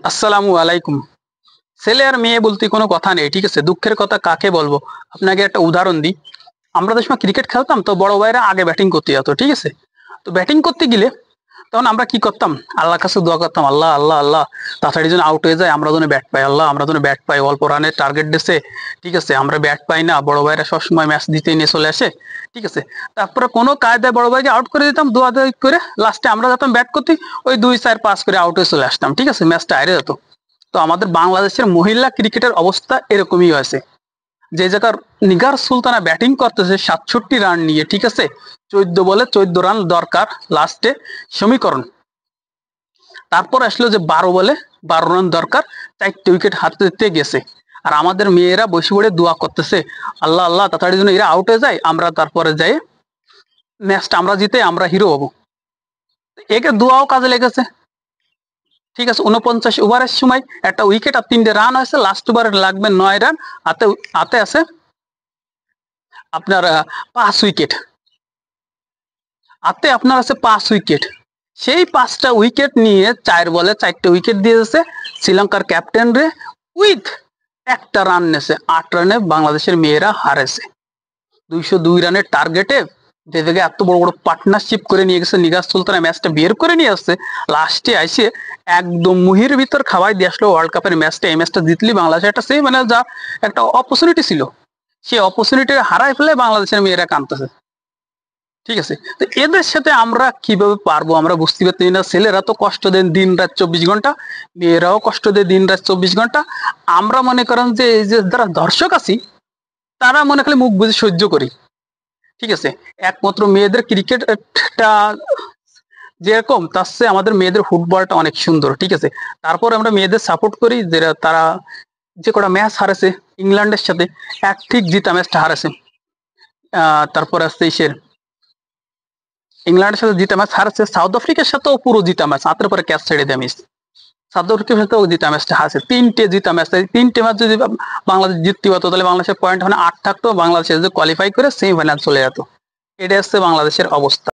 আসসালামু আলাইকুম। ছেলে আর মেয়ে বলতে কোনো কথা নেই, ঠিক আছে? দুঃখের কথা কাকে বলবো? আপনাকে একটা উদাহরণ দিই। আমরা যে সময় ক্রিকেট খেলতাম তো বড় ভাইরা আগে ব্যাটিং করতে যেত, ঠিক আছে? তো ব্যাটিং করতে গেলে তখন আমরা কি করতাম? আল্লাহর কাছে দোয়া করতাম, আল্লাহ আল্লাহ আল্লাহ তাড়াতাড়ি যেন আউট হয়ে যায়, আমরা যেন ব্যাট পাই, আল্লাহ আমরা যেন ব্যাট পাই, অল্প রানের টার্গেট দিছে, ঠিক আছে? আমরা ব্যাট পাই না, বড় ভাইরা সবসময় ম্যাচ দিতেই নিয়ে চলে আসে, ঠিক আছে? তারপরে কোনো কায়দায় বড় ভাইকে আউট করে দিতাম, দোয়া দোয়াই করে লাস্টে আমরা যেতাম ব্যাট করতে, ওই 2-4 পাস করে আউট হয়ে চলে আসতাম, ঠিক আছে? ম্যাচটা হারে যেত। তো আমাদের বাংলাদেশের মহিলা ক্রিকেটের অবস্থা এরকমই হয়েছে। যে জায়গার নিগার সুলতানা ব্যাটিং করতেছে 67 রান নিয়ে, ঠিক আছে? 14 বলে 14 রান দরকার লাস্টে সমীকরণ। তারপর আসলো যে 12 বলে 12 রান দরকার, 4টে উইকেট হাতে দিতে গেছে। আর আমাদের মেয়েরা বসে পড়ে দোয়া করতেছে, আল্লাহ আল্লাহ তাড়াতাড়ি জন্য এরা আউট হয়ে যায়, আমরা তারপরে যাই ম্যাচটা আমরা জিতে আমরা হিরো হবো। একে দোয়াও কাজে লেগেছে, ঠিক আছে? 49 ওভারের সময় একটা উইকেট আর 3টে রান হয়েছে, লাস্ট ওভারে লাগবে 9 রান। হাতে হাতে আছে আপনার 5 উইকেট, হাতে আপনার আছে 5 উইকেট। সেই 5টা উইকেট নিয়ে 4 বলে 4টে উইকেট দিয়েছে শ্রীলঙ্কার ক্যাপ্টেন রে, উইথ একটা রান নেছে। 8 রানে বাংলাদেশের মেয়েরা হারেছে। 202 রানের টার্গেটে যে জায়গায় এত বড় বড় পার্টনারশিপ করে নিয়ে গেছে, নিগার সুলতানা ম্যাচটা বের করে নিয়ে আসছে, লাস্টে আইসে একদম মুহির ভিতর খাওয়াই দিয়ে আসলো ওয়ার্ল্ড কাপের ম্যাচটা। এই ম্যাচটা জিতলি বাংলাদেশ একটা সেই মানে যা একটা অপরচুনিটি ছিল, সেই অপরচুনিটি হারাই ফেলে বাংলাদেশের মেয়েরা কাঁদতেছে, ঠিক আছে? তো এদের সাথে আমরা কিভাবে পারবো আমরা বুঝতে পারছি না। ছেলেরা তো কষ্ট দেন দিন রাত 24 ঘন্টা, মেয়েরাও কষ্ট দেয় দিন রাত 24 ঘন্টা। আমরা মনে করেন যে এই যে যারা দর্শক আছি তারা মনে খালি মুখ বুঝে সহ্য করি, ঠিক আছে? একমাত্র মেয়েদের ক্রিকেটটা যেরকম তার চেয়ে আমাদের মেয়েদের ফুটবলটা অনেক সুন্দর, ঠিক আছে? তারপর আমরা মেয়েদের সাপোর্ট করি যে তারা যে কটা ম্যাচ হারেছে ইংল্যান্ডের সাথে, এক ঠিক জিতা ম্যাচটা হারেছে। তারপর আসছে ইসের ইংল্যান্ডের সাথে জিতা ম্যাচ হারেছে, সাউথ আফ্রিকার সাথেও পুরো জিতা ম্যাচ, হাতের পরে ক্যাচ ছেড়ে দেয় মিস। সাউথ আফ্রিকার সাথেও জিতা ম্যাচটা হারছে, 3টে জিতা ম্যাচ। 3টে ম্যাচ যদি বাংলাদেশ জিততে পারতো তাহলে বাংলাদেশের পয়েন্ট মানে 8 থাকতো, বাংলাদেশ যদি কোয়ালিফাই করে সেমিফাইনাল চলে যেত। এটা হচ্ছে বাংলাদেশের অবস্থা।